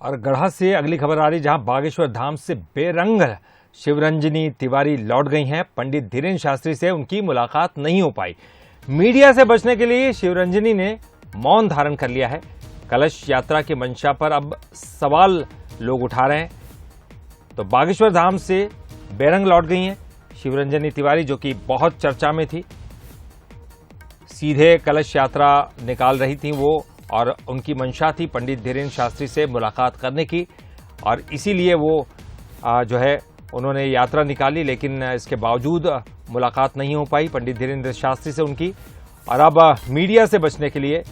और गढ़ा से अगली खबर आ रही, जहां बागेश्वर धाम से बेरंग शिवरंजनी तिवारी लौट गई हैं। पंडित धीरेन्द्र शास्त्री से उनकी मुलाकात नहीं हो पाई। मीडिया से बचने के लिए शिवरंजनी ने मौन धारण कर लिया है। कलश यात्रा की मंशा पर अब सवाल लोग उठा रहे हैं। तो बागेश्वर धाम से बेरंग लौट गई हैं शिवरंजनी तिवारी, जो कि बहुत चर्चा में थी। सीधे कलश यात्रा निकाल रही थी वो, और उनकी मंशा थी पंडित धीरेन्द्र शास्त्री से मुलाकात करने की, और इसीलिए वो जो है उन्होंने यात्रा निकाली, लेकिन इसके बावजूद मुलाकात नहीं हो पाई पंडित धीरेन्द्र शास्त्री से उनकी। और अब मीडिया से बचने के लिए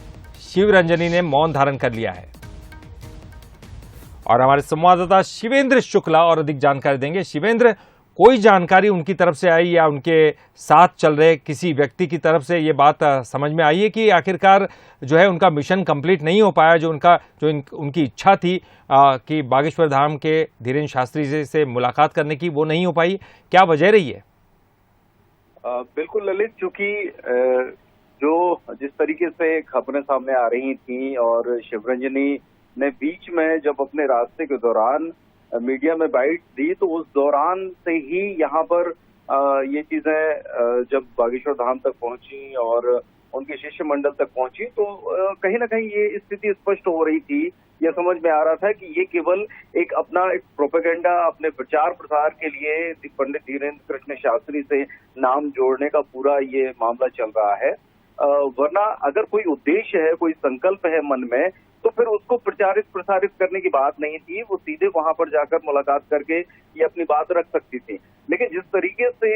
शिवरंजनी ने मौन धारण कर लिया है। और हमारे संवाददाता शिवेंद्र शुक्ला और अधिक जानकारी देंगे। शिवेंद्र, कोई जानकारी उनकी तरफ से आई या उनके साथ चल रहे किसी व्यक्ति की तरफ से ये बात समझ में आई है कि आखिरकार जो है उनका मिशन कंप्लीट नहीं हो पाया, जो उनकी इच्छा थी कि बागेश्वर धाम के धीरेन्द्र शास्त्री से मुलाकात करने की, वो नहीं हो पाई? क्या वजह रही है? बिल्कुल ललित, चूंकि जिस तरीके से खबरें सामने आ रही थी और शिवरंजनी ने बीच में जब अपने रास्ते के दौरान मीडिया में बाइट दी, तो उस दौरान से ही यहाँ पर ये चीजें जब बागेश्वर धाम तक पहुंची और उनके शिष्य मंडल तक पहुंची, तो कहीं ना कहीं ये स्थिति स्पष्ट हो रही थी। यह समझ में आ रहा था कि ये केवल एक प्रोपेगेंडा, अपने प्रचार प्रसार के लिए पंडित धीरेन्द्र कृष्ण शास्त्री से नाम जोड़ने का पूरा ये मामला चल रहा है। वरना अगर कोई उद्देश्य है, कोई संकल्प है मन में, तो फिर उसको प्रचारित प्रसारित करने की बात नहीं थी। वो सीधे वहां पर जाकर मुलाकात करके ये अपनी बात रख सकती थी। लेकिन जिस तरीके से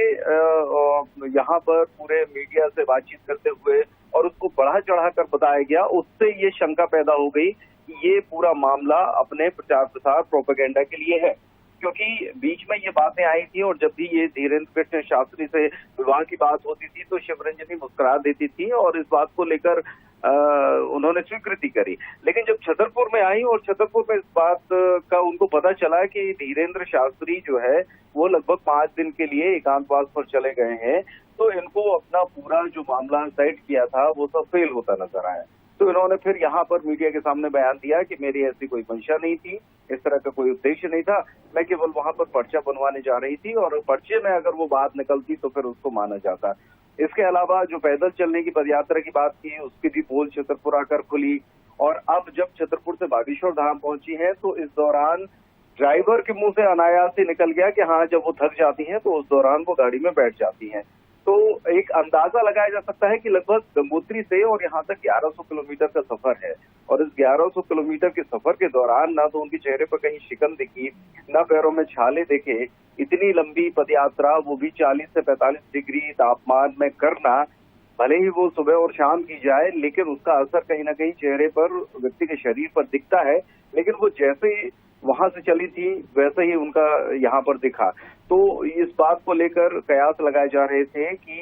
यहाँ पर पूरे मीडिया से बातचीत करते हुए और उसको बढ़ा चढ़ाकर बताया गया, उससे ये शंका पैदा हो गई कि ये पूरा मामला अपने प्रचार प्रसार प्रोपेगेंडा के लिए है। क्योंकि बीच में ये बातें आई थी और जब भी ये धीरेन्द्र कृष्ण शास्त्री से विवाह की बात होती थी तो शिवरंजनी मुस्कुरा देती थी और इस बात को लेकर उन्होंने स्वीकृति करी। लेकिन जब छतरपुर में आई और छतरपुर में इस बात का उनको पता चला कि धीरेन्द्र शास्त्री जो है वो लगभग 5 दिन के लिए एकांतवास पर चले गए हैं, तो इनको अपना पूरा जो मामला सेट किया था वो सब फेल होता नजर आया। तो इन्होंने फिर यहाँ पर मीडिया के सामने बयान दिया कि मेरी ऐसी कोई मंशा नहीं थी, इस तरह का कोई उद्देश्य नहीं था, मैं केवल वहां पर पर्चा बनवाने जा रही थी और पर्चे में अगर वो बात निकलती तो फिर उसको माना जाता। इसके अलावा जो पैदल चलने की पदयात्रा की बात की, उसकी भी पोल छतरपुर आकर खुली। और अब जब छतरपुर से बागेश्वर धाम पहुंची है तो इस दौरान ड्राइवर के मुंह से अनायास ही निकल गया कि हाँ, जब वो थक जाती हैं तो उस दौरान वो गाड़ी में बैठ जाती हैं। तो एक अंदाजा लगाया जा सकता है कि लगभग गंगोत्री से और यहाँ तक 1100 किलोमीटर का सफर है। और इस 1100 किलोमीटर के सफर के दौरान ना तो उनके चेहरे पर कहीं शिकन दिखी, ना पैरों में छाले दिखे। इतनी लंबी पदयात्रा, वो भी 40 से 45 डिग्री तापमान में करना, भले ही वो सुबह और शाम की जाए, लेकिन उसका असर कहीं ना कहीं चेहरे पर, व्यक्ति के शरीर पर दिखता है। लेकिन वो जैसे ही वहां से चली थी वैसे ही उनका यहाँ पर दिखा। तो इस बात को लेकर कयास लगाए जा रहे थे कि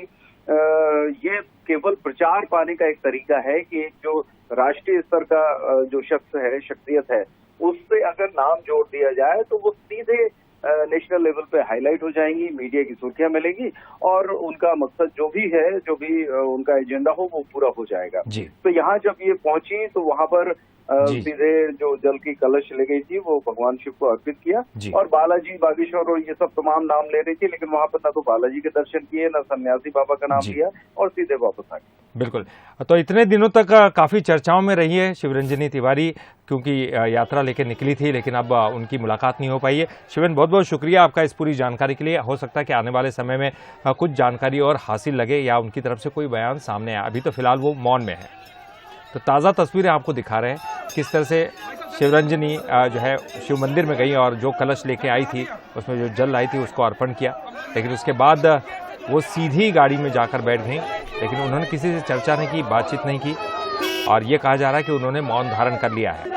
ये केवल प्रचार पाने का एक तरीका है कि जो राष्ट्रीय स्तर का जो शख्स है, शख्सियत है, उससे अगर नाम जोड़ दिया जाए तो वो सीधे नेशनल लेवल पे हाईलाइट हो जाएंगी, मीडिया की सुर्खियां मिलेगी और उनका मकसद जो भी है, जो भी उनका एजेंडा हो, वो पूरा हो जाएगा। तो यहाँ जब ये पहुंची तो वहां पर सीधे जो जल की कलश ले गई थी वो भगवान शिव को अर्पित किया और बालाजी, बागेश्वर और ये सब तमाम नाम ले रही थी, लेकिन वहां पर ना तो बालाजी के दर्शन किए, ना सन्यासी बाबा का नाम लिया और सीधे वापस आ गए। बिल्कुल। तो इतने दिनों तक काफी चर्चाओं में रही है शिवरंजनी तिवारी, क्योंकि यात्रा लेकर निकली थी, लेकिन अब उनकी मुलाकात नहीं हो पाई है। शिवन, बहुत बहुत शुक्रिया आपका इस पूरी जानकारी के लिए। हो सकता है कि आने वाले समय में कुछ जानकारी और हासिल लगे या उनकी तरफ से कोई बयान सामने आए। अभी तो फिलहाल वो मौन में है। तो ताज़ा तस्वीरें आपको दिखा रहे हैं किस तरह से शिवरंजनी जो है शिव मंदिर में गई और जो कलश लेके आई थी उसमें जो जल लाई थी उसको अर्पण किया, लेकिन उसके बाद वो सीधी गाड़ी में जाकर बैठ गई। लेकिन उन्होंने किसी से चर्चा नहीं की, बातचीत नहीं की, और ये कहा जा रहा है कि उन्होंने मौन धारण कर लिया है।